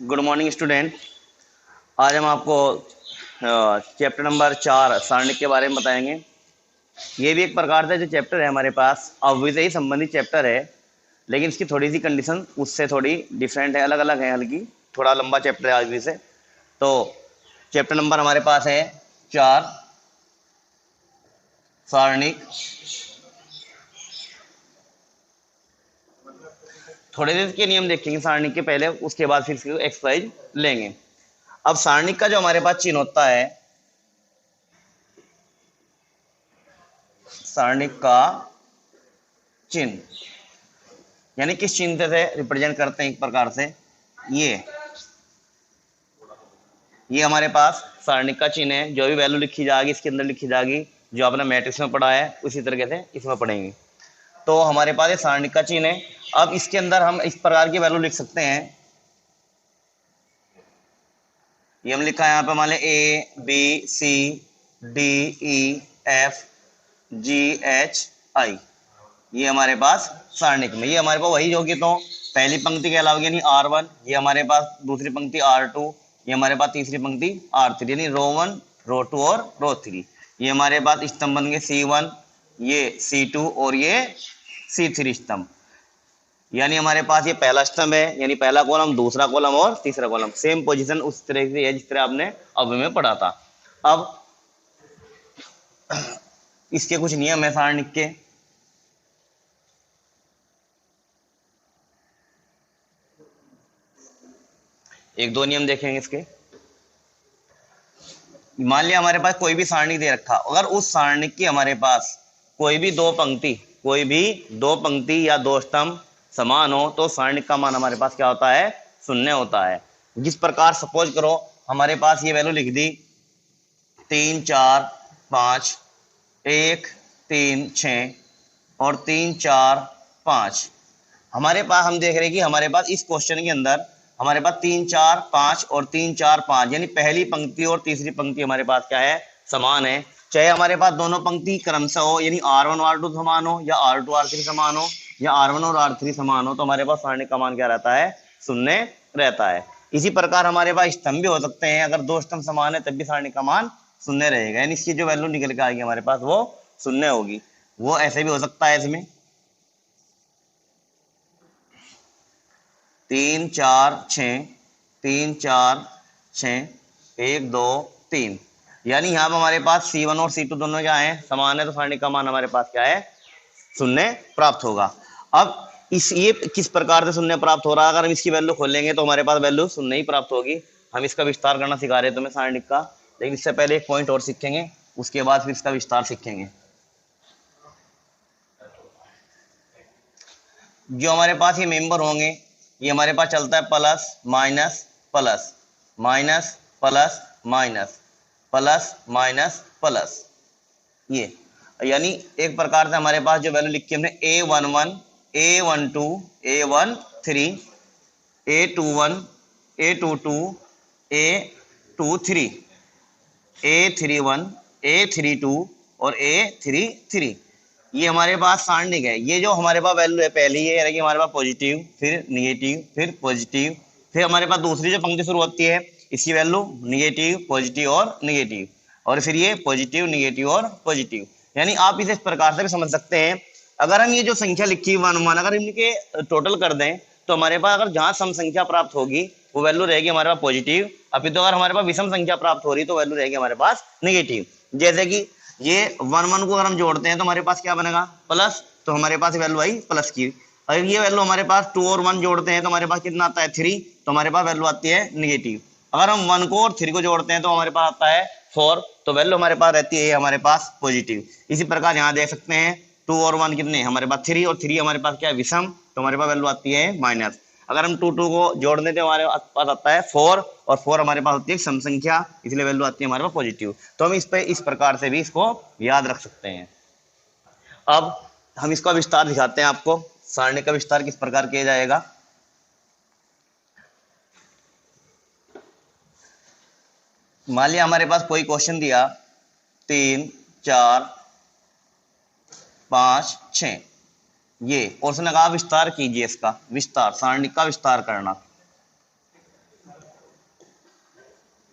Good morning student. आज हम आपको चैप्टर नंबर 4 सारणिक के बारे में बताएंगे। ये भी एक प्रकार से जो चैप्टर है हमारे पास अवधि से ही संबंधित चैप्टर है, लेकिन इसकी थोड़ी सी कंडीशन उससे थोड़ी डिफरेंट है, अलग अलग है, हल्की थोड़ा लंबा चैप्टर है अवधि से। तो चैप्टर नंबर हमारे पास है 4 सारणिक। थोड़े देर के नियम देखेंगे सारणिक के पहले, उसके बाद फिर इसकी एक्सरसाइज लेंगे। अब सारणिक का जो हमारे पास चिन्ह होता है, सारणिक का चिन्ह यानी किस चिन्ह से रिप्रेजेंट करते हैं, एक प्रकार से ये हमारे पास सारणिक का चिन्ह है। जो भी वैल्यू लिखी जाएगी इसके अंदर लिखी जाएगी, जो आपने मैट्रिक्स में पढ़ा है उसी तरीके से इसमें पढ़ेंगे। तो हमारे पास ये सारणिक का चिन्ह है। अब इसके अंदर हम इस प्रकार की वैल्यू लिख सकते हैं। ये हम लिखा है यहाँ पे, मान लें A B C D E F G H I। ये हमारे पास सारणिक में, ये हमारे पास वही होगी। तो पहली पंक्ति के अलावा यानी R1, ये हमारे पास दूसरी पंक्ति R2, ये हमारे पास तीसरी पंक्ति R3, यानी रो 1 रो 2 और रो 3। ये हमारे पास स्तंभ बन गए C1, ये C2 और ये C3 स्तंभ। यानी हमारे पास ये पहला स्तंभ है, यानी पहला कॉलम, दूसरा कॉलम और तीसरा कॉलम। सेम पोजीशन उस तरह से है जिस तरह आपने अवयव में पढ़ा था। अब इसके कुछ नियम है सारणिक के। एक दो नियम देखेंगे इसके। मान लिया हमारे पास कोई भी सारणी दे रखा, अगर उस सारणी की हमारे पास कोई भी दो पंक्ति या दो स्तंभ समान हो तो सारणी का मान हमारे पास क्या होता है? शून्य होता है। जिस प्रकार सपोज करो हमारे पास ये वैल्यू लिख दी 3 4 5 1 3 6 और 3 4 5। हमारे पास हम देख रहे हैं कि हमारे पास इस क्वेश्चन के अंदर हमारे पास 3 4 5 और 3 4 5, यानी पहली पंक्ति और तीसरी पंक्ति हमारे पास क्या है? समान है। चाहे हमारे पास दोनों पंक्ति क्रमशः हो, यानी R1 R2 समान हो, या R2 R3 समान हो, या R1 और R3 समान हो, तो हमारे पास सारणी का मान क्या रहता है? शून्य रहता है। इसी प्रकार हमारे पास स्तंभ भी हो सकते हैं, अगर दो स्तंभ समान है तब भी सारणी का मान शून्य रहेगा, यानी इसकी जो वैल्यू निकल के आएगी हमारे पास वो शून्य होगी। वो ऐसे भी हो सकता है इसमें 3 4 6 3 4 6 1 2 3, यानी यहाँ पर हमारे पास C1 और C2 दोनों क्या है? समान है, तो सारणी का मान हमारे पास क्या है? शून्य प्राप्त होगा। अब ये किस प्रकार से शून्य प्राप्त हो रहा है? अगर हम इसकी वैल्यू खोलेंगे तो हमारे पास वैल्यू शून्य ही प्राप्त होगी। हम इसका विस्तार करना सिखा रहे हैं तुम्हें सारणिक का, लेकिन इससे पहले एक पॉइंट और सीखेंगे, उसके बाद फिर इसका विस्तार सीखेंगे। जो हमारे पास ये मेंबर होंगे, ये हमारे पास चलता है plus minus plus minus plus minus plus minus plus, ये यानी एक प्रकार से हमारे पास जो वैल्यू लिखी हमने A11 A12 A13 A21 A22 A23 A31 A32 और A33, ये हमारे पास सारणिक है। ये जो हमारे पास वैल्यू है, पहली ये रहेगी हमारे पास पॉजिटिव, फिर निगेटिव, फिर पॉजिटिव, फिर हमारे पास दूसरी जो पंक्ति शुरू होती है इसकी वैल्यू निगेटिव पॉजिटिव और निगेटिव, और फिर ये पॉजिटिव निगेटिव और पॉजिटिव। यानी आप इसे इस प्रकार से भी समझ सकते हैं। अगर हम ये जो संख्या लिखी 1 1 अगर इनके टोटल कर दें तो हमारे पास अगर जहां सम संख्या प्राप्त होगी वो वैल्यू रहेगी हमारे पास पॉजिटिव। अभी तो अगर हमारे पास विषम संख्या प्राप्त हो रही तो वैल्यू रहेगी हमारे पास नेगेटिव। जैसे कि ये 1 1 को अगर हम जोड़ते हैं तो हमारे पास क्या बनेगा? प्लस, तो हमारे पास वैल्यू आई प्लस की। अगर ये वैल्यू हमारे पास 2 और 1 जोड़ते हैं तो हमारे पास कितना आता है? 3, तो हमारे पास वैल्यू आती है नेगेटिव। अगर हम 1 को और 3 को जोड़ते हैं तो हमारे पास आता है 4, तो वैल्यू हमारे पास रहती है हमारे पास पॉजिटिव। इसी प्रकार यहाँ देख सकते हैं 2 और 1 कितने? हमारे पास 3, और 3 हमारे पास क्या है? विषम, तो हमारे पास वैल्यू आती है माइनस। अगर हम 2 2 को जोड़ देते हैं हमारे पास आता है 4, और 4 हमारे पास होती है सम संख्या, इसलिए वैल्यू आती है हमारे पास पॉजिटिव। तो हम इस प्रकार से भी इसको याद रख सकते हैं। अब हम इसका विस्तार दिखाते हैं आपको, सारणी का विस्तार किस प्रकार किया जाएगा। मान लिया हमारे पास कोई क्वेश्चन दिया 3 4 5 6, ये और उसने कहा विस्तार कीजिए, इसका विस्तार, सारणी का विस्तार करना।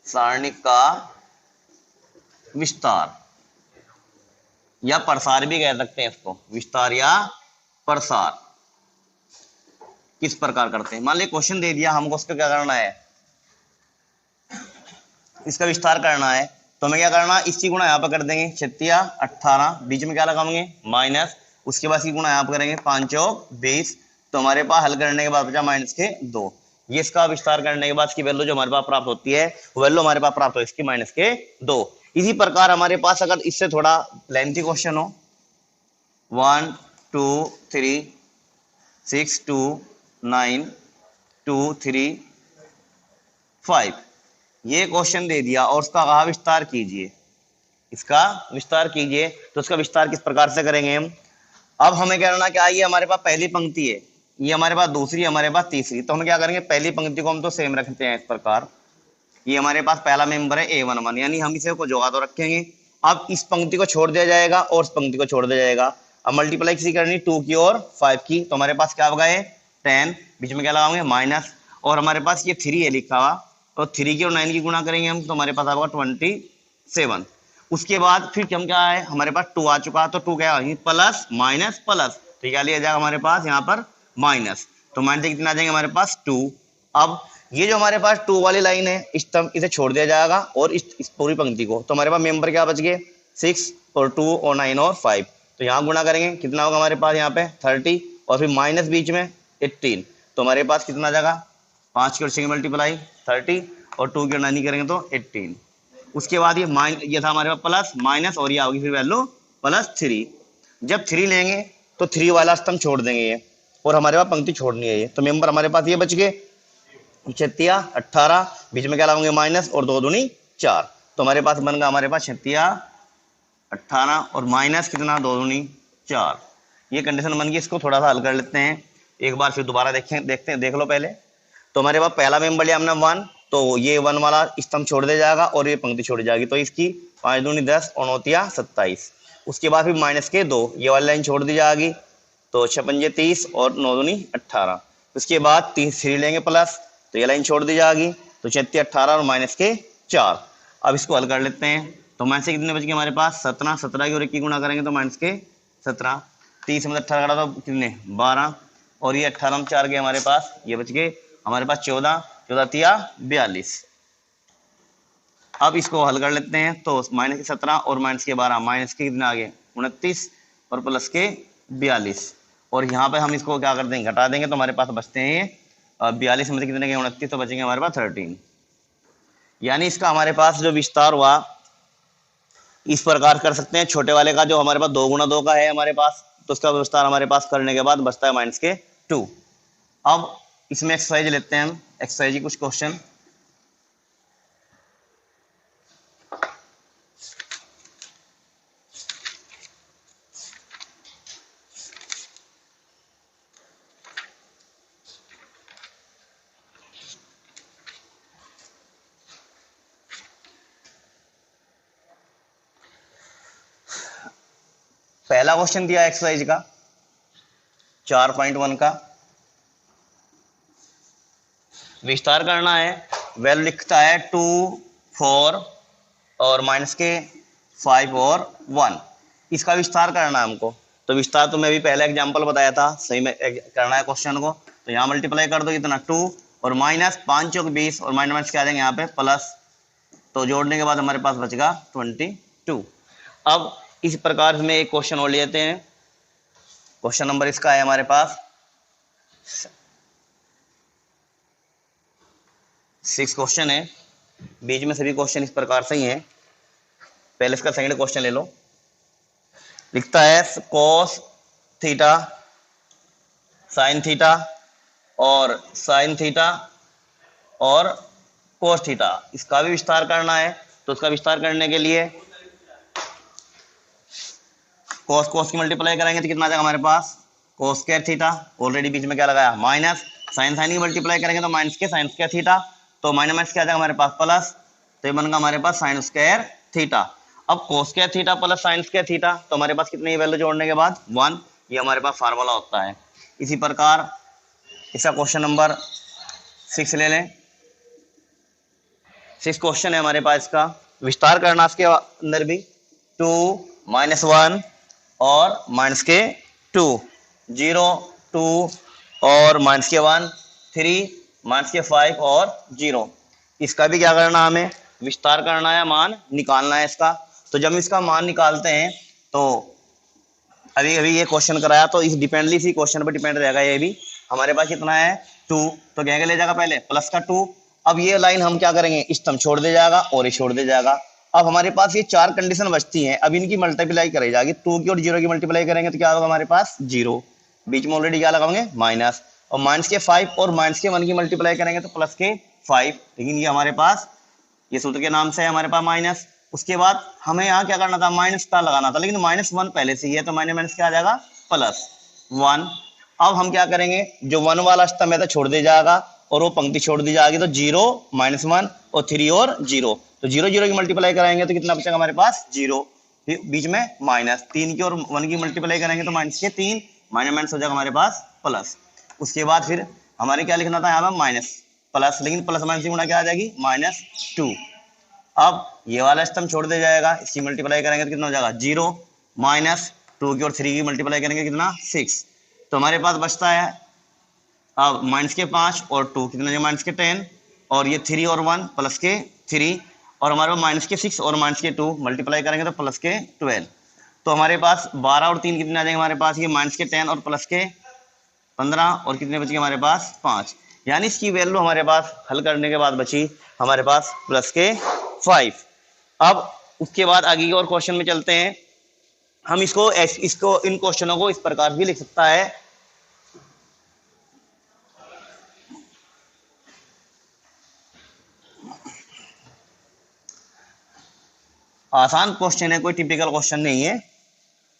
सारणी का विस्तार या प्रसार भी कह सकते हैं इसको, विस्तार या प्रसार किस प्रकार करते हैं। मान लीजिए क्वेश्चन दे दिया हमको, उसका क्या करना है, इसका विस्तार करना है, तो हमें क्या करना है, इसकी गुणा यहाँ पर कर देंगे 36 18, बीच में क्या लगाएंगे माइनस, उसके बाद इसकी गुणा यहाँ पर करेंगे 5 और 20, तो हमारे पास हल करने के बाद बचा -2। ये इसका विस्तार करने के बाद इसकी वैल्यू जो हमारे पास प्राप्त होती है, वो वैल्यू हमारे पास प्राप्त हो इसकी -2। इसी प्रकार हमारे पास अगर इससे थोड़ा लेंथी क्वेश्चन हो, 1 2 3 6 2 9 2 3 5, ये क्वेश्चन दे दिया और उसका कहा विस्तार कीजिए, इसका विस्तार कीजिए, तो उसका विस्तार किस प्रकार से करेंगे हम। अब हमें क्या करना, क्या ये हमारे पास पहली पंक्ति है, ये हमारे पास दूसरी, हमारे पास तीसरी, तो हम क्या करेंगे, पहली पंक्ति को हम तो सेम रखते हैं इस प्रकार, ये हमारे पास पहला मेंबर है A11, यानी हम इसे को जोड़ा तो रखेंगे। अब इस पंक्ति को छोड़ दिया जाएगा और इस पंक्ति को छोड़ दिया जाएगा। अब मल्टीप्लाई किसी करनी 2 की और 5 की, तो हमारे पास क्या होगा 10, बीच में क्या लगाओगे माइनस, और हमारे पास ये 3 है लिखा हुआ, तो 3 की और 9 की गुणा करेंगे हम, तो हमारे पास आएगा 27। उसके बाद फिर हम क्या है, हमारे पास 2 आ चुका, तो 2 क्या है प्लस माइनस प्लस, तो क्या लिया जाएगा हमारे पास यहाँ पर माइनस, तो माइनस से कितना आ जाएंगे हमारे पास 2। अब ये जो हमारे पास 2 वाली लाइन है, इसे छोड़ दिया जाएगा और इस पूरी पंक्ति को, तो हमारे पास मेंबर क्या बच गए 6 और 2 और 9 और 5, तो यहाँ गुणा करेंगे कितना होगा हमारे पास यहाँ पे 30, और फिर माइनस बीच में 18, तो हमारे पास कितना जाएगा 5 की और 6 मल्टीप्लाई 30 और 2 की और 9 करेंगे तो 18। उसके बाद ये था हमारे पास प्लस माइनस और ये होगी फिर वैल्यू +3। जब 3 लेंगे तो 3 वाला स्तंभ छोड़ देंगे ये, और हमारे पास पंक्ति छोड़नी है ये, तो मेंबर हमारे पास ये बच गए 36 18, बीच में क्या लाओगे माइनस और 2 दूनी 4, तो हमारे पास बन गया हमारे पास 36 18 और माइनस कितना 2 दूनी 4। ये कंडीशन बन गई, इसको थोड़ा सा हल कर लेते हैं एक बार, फिर दोबारा देखते हैं, देख लो पहले। तो हमारे पास पहला मेंबर लिया हमने 1, तो ये 1 वाला स्तंभ छोड़ दिया जाएगा और ये पंक्ति छोड़ जाएगी, तो इसकी 5 दूनी 10 और 9 27। उसके बाद फिर माइनस के 2, ये वाली लाइन छोड़ दी जाएगी, तो 6 पंजे 30 और 9 दूनी 18। उसके बाद 3 लेंगे प्लस, तो ये लाइन छोड़ दी जाएगी, तो 36 18 और माइनस के 4। अब इसको हल कर लेते हैं, तो माइनस के कितने बच गए हमारे पास 17, 17 की और 1 की गुणा करेंगे तो माइनस के 17, 30 में 18 करा तो कितने 12, और ये 18 में 4 के हमारे पास ये बच गए हमारे पास 14, 14 तिया 42। अब इसको हल कर लेते हैं, तो माइनस के 17 और माइनस के 12, माइनस के कितने आ गए 29 और प्लस के 42, और यहाँ पे हम इसको क्या कर देंगे घटा देंगे, तो हमारे पास बचते हैं 42 में कितने गए 29, तो बचेंगे हमारे पास 13। यानी इसका हमारे पास जो विस्तार हुआ इस प्रकार कर सकते हैं, छोटे वाले का जो हमारे पास 2 गुणा 2 का है हमारे पास, तो उसका विस्तार हमारे पास करने के बाद बचता है -2। अब इसमें एक्सरसाइज लेते हैं हम, एक्सरसाइज की कुछ क्वेश्चन। पहला क्वेश्चन दिया एक्सरसाइज का 4.1 का, विस्तार करना है, वैल्यू लिखता है 2 4 और माइनस के 5 और 1, इसका विस्तार करना है हमको। तो विस्तार तो मैं भी पहले एग्जांपल बताया था, सही में करना है क्वेश्चन को, तो यहाँ मल्टीप्लाई कर दो कितना 2 और माइनस 5 और 20 और माइनस क्या आ जाएंगे यहाँ पे प्लस, तो जोड़ने के बाद हमारे पास बचेगा 22। अब इस प्रकार में एक क्वेश्चन और लेते हैं, क्वेश्चन नंबर इसका है हमारे पास 6 क्वेश्चन है, बीच में सभी क्वेश्चन इस प्रकार से ही हैं। पहले इसका सेकंड क्वेश्चन ले लो, लिखता है cos थीटा sin थीटा और sin थीटा और cos थीटा, इसका भी विस्तार करना है। तो उसका विस्तार करने के लिए cos की मल्टीप्लाई करेंगे तो कितना आ जाएगा हमारे पास cos स्क्वायर थीटा, ऑलरेडी बीच में क्या लगाया माइनस, sin की मल्टीप्लाई करेंगे तो माइनस के sin स्क्वायर थीटा, तो माइनस क्या आ जाएगा हमारे पास प्लस, तो ये बनेगा हमारे पास sin स्क्वायर थीटा। अब cos square theta plus sin square theta, तो हमारे पास कितनी वैल्यू जोड़ने के बाद 1, ये हमारे पास फार्मूला होता है। इसी प्रकार इसका क्वेश्चन नंबर 6 ले लें, 6 क्वेश्चन है हमारे पास, इसका विस्तार करना इसके अंदर भी 2 -1 और माइनस के 2 0 2 और माइनस के 1 3 माइनस के 5 और 0। इसका भी क्या करना, हमें विस्तार करना है, मान निकालना है इसका। तो जब इसका मान निकालते हैं तो अभी अभी ये क्वेश्चन कराया तो इस डिपेंडली इसी क्वेश्चन पर डिपेंड रहेगा। ये भी हमारे पास कितना है 2, तो क्या ले जाएगा पहले प्लस का 2। अब ये लाइन हम क्या करेंगे, स्तंभ छोड़ दे जाएगा और ये छोड़ दे जाएगा। अब हमारे पास ये 4 कंडीशन बचती हैं, अब इनकी मल्टीप्लाई करी जाएगी। 2 की और 0 की मल्टीप्लाई करेंगे तो क्या होगा हमारे पास 0, बीच में ऑलरेडी क्या लगाएंगे माइनस, और माइनस के 5 और माइनस के 1 की मल्टीप्लाई करेंगे तो प्लस के 5। लेकिन ये हमारे पास ये सूत्र के नाम से है हमारे पास माइनस। उसके बाद हमें यहाँ क्या करना था, माइनस का लगाना था, लेकिन -1 पहले से ही है तो माइनस क्या आ जाएगा +1। अब हम क्या करेंगे, जो 1 वाला स्तंभ है तो छोड़ दे जाएगा और वो पंक्ति छोड़ दी जाएगी, तो 0 -1 और 3 और 0, तो 0 0 की मल्टीप्लाई कराएंगे तो कितना बचेगा हमारे पास 0, फिर बीच में माइनस, 3 की और 1 की मल्टीप्लाई करेंगे तो माइनस के 3, माइनस हो जाएगा हमारे पास प्लस। उसके बाद फिर हमारे क्या लिखना था यहाँ पे माइनस प्लस, लेकिन प्लस माइनस की गुणा क्या आ जाएगी -2। अब ये वाला स्तंभ छोड़ दे जाएगा, इसकी मल्टीप्लाई करेंगे तो कितना हो जाएगा 0 -2 की और 3 की मल्टीप्लाई करेंगे कितना 6, तो हमारे पास बचता है अब माइनस के 5 और 2 कितना, माइनस के 10 और ये 3 और 1 प्लस के 3, और हमारे पास माइनस के 6 और माइनस के 2 मल्टीप्लाई करेंगे तो प्लस के 12। तो हमारे पास 12 और 3 कितने आ जाएंगे हमारे पास, ये माइनस के 10 और प्लस के 15 और कितने बच गए हमारे पास 5। यानी इसकी वैल्यू हमारे पास हल करने के बाद बची हमारे पास प्लस के 5। अब उसके बाद आगे की और क्वेश्चन में चलते हैं। हम इसको इन क्वेश्चनों को इस प्रकार भी लिख सकता है, आसान क्वेश्चन है, कोई टिपिकल क्वेश्चन नहीं है।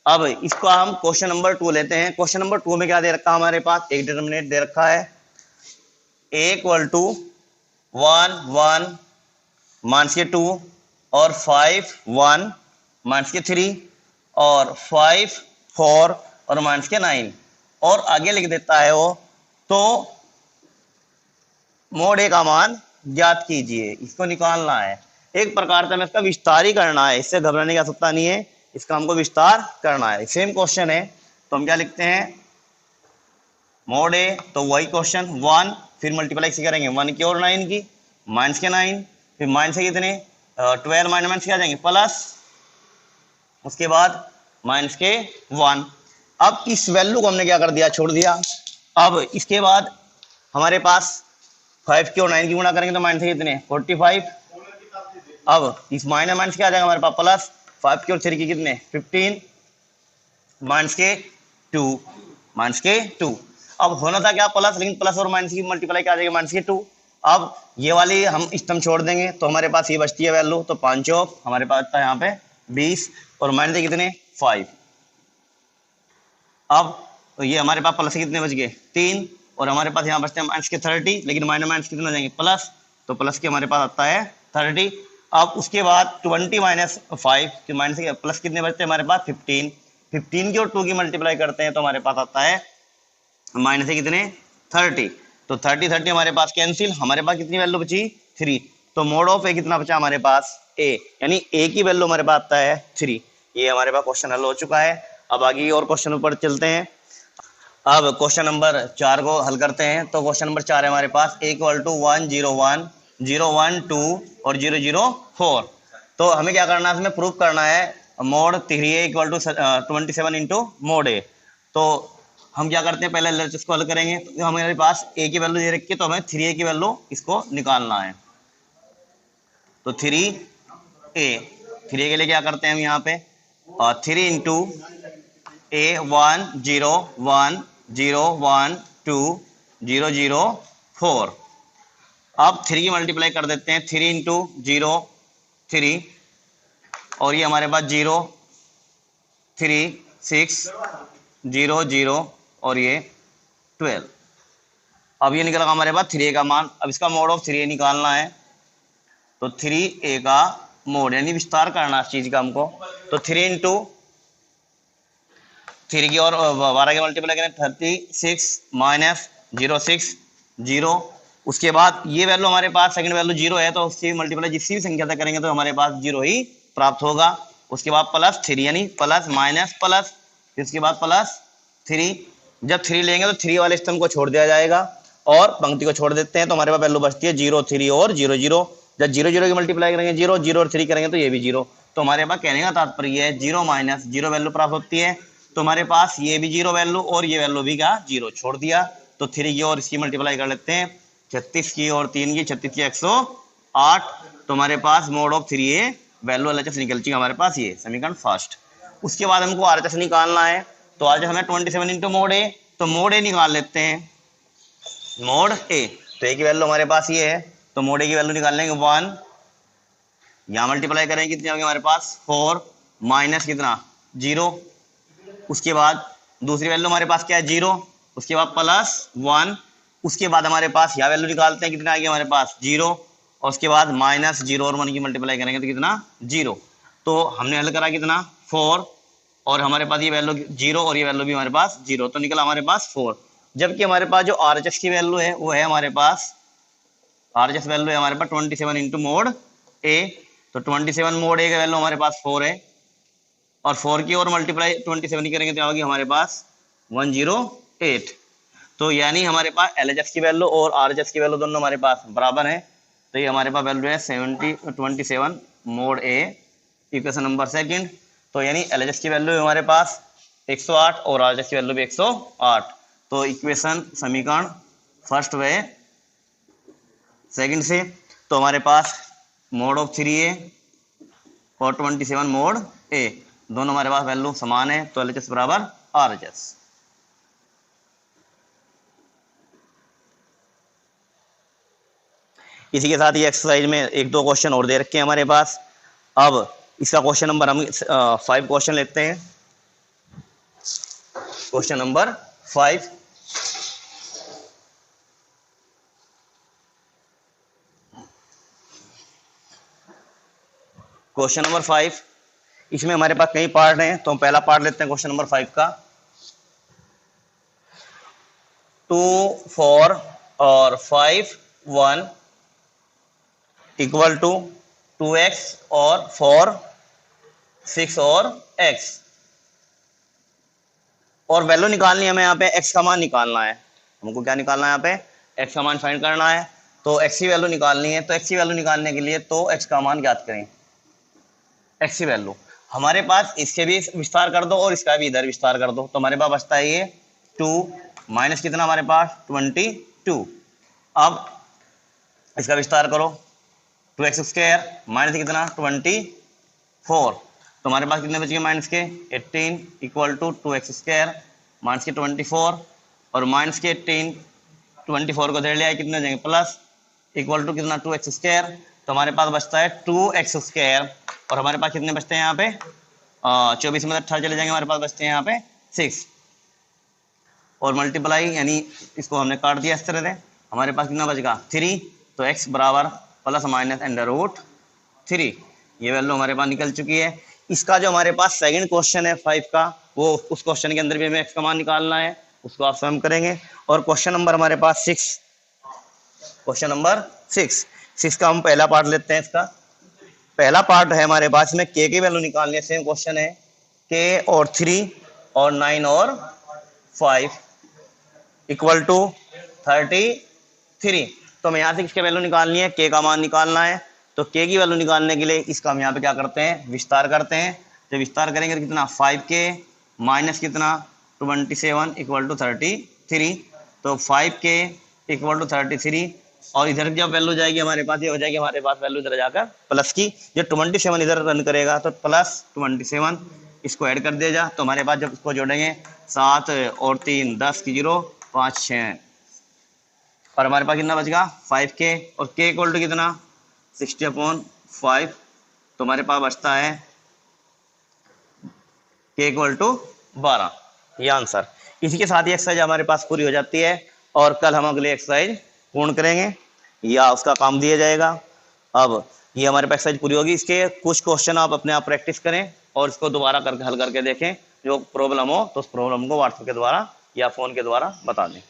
अब इसको हम क्वेश्चन नंबर 2 लेते हैं। क्वेश्चन नंबर 2 में क्या दे रखा है हमारे पास, एक डिटरमिनेंट दे रखा है a = 1 1 माइनस के 2 और 5 1 माइनस के 3 और 5 4 और माइनस के 9, और आगे लिख देता है वो, तो मोड ए का मान ज्ञात कीजिए, इसको निकालना है। एक प्रकार से हमें इसका विस्तार ही करना है, इससे घबराने की आवश्यकता नहीं है, इसका हमको विस्तार करना है। सेम क्वेश्चन है तो हम क्या लिखते हैं, मोड ए, तो वही क्वेश्चन 1 फिर मल्टीप्लाई से करेंगे 1 की और 9 की, माइनस के 9, फिर माइनस से कितने 12 माइनस के आ जाएंगे प्लस, उसके बाद माइनस के 1। अब इस वैल्यू को हमने क्या कर दिया, छोड़ दिया। अब इसके बाद हमारे पास 5 की और 9 की गुणा करेंगे तो माइनस के कितने 45। अब इस माइनस क्या आ जाएगा हमारे पास प्लस, 5 की और 3 की कितने 15 माइनस के 2 अब होना था क्या प्लस, लेकिन प्लस और माइनस की मल्टीप्लाई क्या आ जाएगी माइनस के 2। अब ये वाली हम स्तंभ छोड़ देंगे तो हमारे पास ये बचती है वैल्यू, तो 5 हमारे पास था यहाँ पे 20 और माइनस के कितने 5। अब तो ये हमारे पास प्लस के कितने बच गए 3, और हमारे पास यहाँ बचते हैं माइनस के 30, लेकिन माइनस कितना जाएंगे प्लस, तो प्लस के हमारे पास आता है 30। अब उसके बाद 20 माइनस 5 कि माइनस के प्लस कितने बचते हैं हमारे पास 15 की और 2 की मल्टीप्लाई करते हैं तो हमारे पास आता है माइनस से कितने 30, तो 30 हमारे पास कैंसिल, हमारे पास कितनी वैल्यू बची 3, तो मोड ऑफ ए कितना बचा हमारे पास ए, यानी ए की वैल्यू हमारे पास आता है 3। ये हमारे पास क्वेश्चन हल हो चुका है। अब आगे और क्वेश्चन पर चलते हैं। अब क्वेश्चन नंबर 4 को हल करते हैं। तो क्वेश्चन नंबर 4 है हमारे पास a = 1 0 1 0 1 2 और 0 0 4। तो हमें क्या करना है, इसमें प्रूफ करना है मोड 3a = 27 इंटू मोड ए। तो हम क्या करते हैं, पहले एलएचएस को हल करेंगे। तो हमारे पास a की वैल्यू दे रखी है तो हमें 3a की वैल्यू इसको निकालना है। तो 3a के लिए क्या करते हैं हम यहाँ पे 3 इंटू a 1 0 1 0 1 2 0 0 4। अब 3 की मल्टीप्लाई कर देते हैं, 3 इंटू 0 3 और ये हमारे पास 0 3 6 0 0 और ये 12। अब ये निकला हमारे पास 3a का मान। अब इसका मोड ऑफ 3a निकालना है, तो 3a का मोड यानी विस्तार करना इस चीज का हमको। तो 3 इंटू 3 की और 12 की मल्टीप्लाई करें 36 माइनस 0 6 0, उसके बाद ये वैल्यू हमारे पास सेकंड वैल्यू 0 है, तो उससे मल्टीप्लाई जिस भी संख्या से करेंगे तो हमारे पास 0 ही प्राप्त होगा। उसके बाद प्लस 3 यानी प्लस माइनस प्लस, इसके बाद प्लस 3। जब 3 लेंगे तो 3 वाले स्तंभ को छोड़ दिया जाएगा और पंक्ति को छोड़ देते हैं, तो हमारे पास वैल्यू बचती है 0 3 और 0 0। जब 0 0 की मल्टीप्लाई करेंगे 0 0 और 3 करेंगे तो ये भी 0। तो हमारे पास कहने का तात्पर्य है 0 माइनस 0 वैल्यू प्राप्त होती है। तो हमारे पास ये भी 0 वैल्यू और ये वैल्यू भी क्या 0 छोड़ दिया। तो 3 की और इसकी मल्टीप्लाई कर लेते हैं, 36 की और 3 की, 36 की 108। तो हमारे पास mode of 3 a value LHS निकल चुकी है हमारे पास, ये समीकरण फर्स्ट। उसके बाद हमको आरएचएस निकालना है, तो आरएचएस हमें 27 इंटू मोड ए, तो मोड ए निकाल लेते हैं, मोड ए। तो ए की वैल्यू हमारे पास ये है, तो मोड ए की वैल्यू निकाल लेंगे 1, यहाँ मल्टीप्लाई करेंगे कितनी होगी हमारे पास 4 माइनस कितना 0। उसके बाद दूसरी वैल्यू हमारे पास क्या है 0, उसके बाद प्लस 1। उसके बाद हमारे पास यह वैल्यू निकालते हैं, कितना आ गया हमारे पास 0, और उसके बाद माइनस 0 और 1 की मल्टीप्लाई करेंगे तो कितना 0। तो हमने हल करा कितना 4, और हमारे पास ये वैल्यू 0 और ये वैल्यू भी हमारे पास 0, तो निकला हमारे पास 4। जबकि हमारे पास जो आरएचएस की वैल्यू है वो है हमारे पास, आरएचएस वैल्यू है हमारे पास 27 इंटू मोड ए। तो 27 मोड ए का वैल्यू हमारे पास 4 है, और 4 की और मल्टीप्लाई 27 की करेंगे तो होगी हमारे पास 108। तो यानी हमारे पास एलएचएस की वैल्यू और आरएचएस की वैल्यू दोनों हमारे पास बराबर है। तो ये हमारे पास वैल्यू है 27 मोड ए, इक्वेशन नंबर सेकंड। तो यानी एलएचएस की वैल्यू हमारे पास 108 और आरएचएस की वैल्यू भी 108। तो इक्वेशन समीकरण फर्स्ट व सेकंड से, तो हमारे पास मोड ऑफ 3a और 27 मोड ए दोनों हमारे पास वैल्यू समान है, तो एलएचएस बराबर आरएचएस। इसी के साथ ये एक्सरसाइज में 1-2 क्वेश्चन और दे रखे हैं हमारे पास। अब इसका क्वेश्चन नंबर हम 5 क्वेश्चन लेते हैं। क्वेश्चन नंबर 5, क्वेश्चन नंबर 5, इसमें हमारे पास कई पार्ट हैं, तो हम पहला पार्ट लेते हैं क्वेश्चन नंबर 5 का। 2 4 और 5 1 इक्वल टू 2x और 4 6 और x, और वैल्यू निकालनी है हमें यहाँ पे x का मान निकालना है। हमको क्या निकालना है यहाँ पे x का मान फाइंड करना है, तो x की वैल्यू निकालनी है। तो x की वैल्यू निकालने के लिए तो x का मान ज्ञात करें। x की वैल्यू हमारे पास, इसके भी विस्तार कर दो और इसका भी इधर विस्तार कर दो, तो हमारे पास बचता है ये 2 माइनस कितना हमारे पास 22। अब इसका विस्तार करो, 2x स्क्वायर माइनस कितना 24, तो हमारे पास कितने बच गए माइनस के 18 equal to 2x square minus के 24, और माइनस के 18 24 को धर लिया, कितने हो जाएंगे प्लस इक्वल टू कितना 2x स्क्वायर। तो हमारे पास बचता है 2x स्क्वायर, और हमारे पास कितने बचते हैं यहाँ पे 24 में 18 चले जाएंगे, हमारे पास बचते हैं यहाँ पे 6, और मल्टीप्लाई यानी इसको हमने काट दिया इस तरह से, हमारे पास कितना बचेगा 3। तो x बराबर प्लस माइनस अंडर रूट 3, ये वैल्यू हमारे पास निकल चुकी है। इसका जो हमारे पास सेकंड क्वेश्चन है 5 का, वो उस क्वेश्चन के अंदर भी हमें x का मान निकालना है, उसको आप स्वयं करेंगे। और क्वेश्चन नंबर हमारे पास 6, क्वेश्चन नंबर 6 का हम पहला पार्ट लेते हैं। इसका पहला पार्ट है हमारे पास में k की वैल्यू निकालनी है। सेम क्वेश्चन है, k और 3 और 9 और 5 इक्वल टू 33। तो हमें यहाँ से किसकी वैल्यू निकालनी है, k का मान निकालना है। तो k की वैल्यू निकालने के लिए इसका हम यहाँ पे क्या करते हैं, विस्तार करते हैं। जब विस्तार करेंगे तो कितना 5k माइनस कितना 27 इक्वल टू 33, तो 5k इक्वल टू 33, और इधर जब वैल्यू जाएगी हमारे पास, ये हो जाएगी हमारे पास वैल्यू इधर जाकर प्लस की। जब 27 इधर रन करेगा तो प्लस 27 इसको ऐड कर दिया जा, तो हमारे पास जब इसको जोड़ेंगे 7 और 3 10 की 0 5 6, और हमारे पास कितना बचेगा 5k, और k इक्वल टू कितना 60/5, तो हमारे पास बचता है k इक्वल टू 12, ये आंसर। इसी के साथ ही एक्सरसाइज हमारे पास पूरी हो जाती है, और कल हम अगली एक्सरसाइज पूर्ण करेंगे या उसका काम दिया जाएगा। अब ये हमारे पास एक्सरसाइज पूरी होगी, इसके कुछ क्वेश्चन आप अपने आप प्रैक्टिस करें और इसको दोबारा करके हल करके देखें। जो प्रॉब्लम हो तो उस प्रॉब्लम को व्हाट्सएप के द्वारा या फ़ोन के द्वारा बता दें।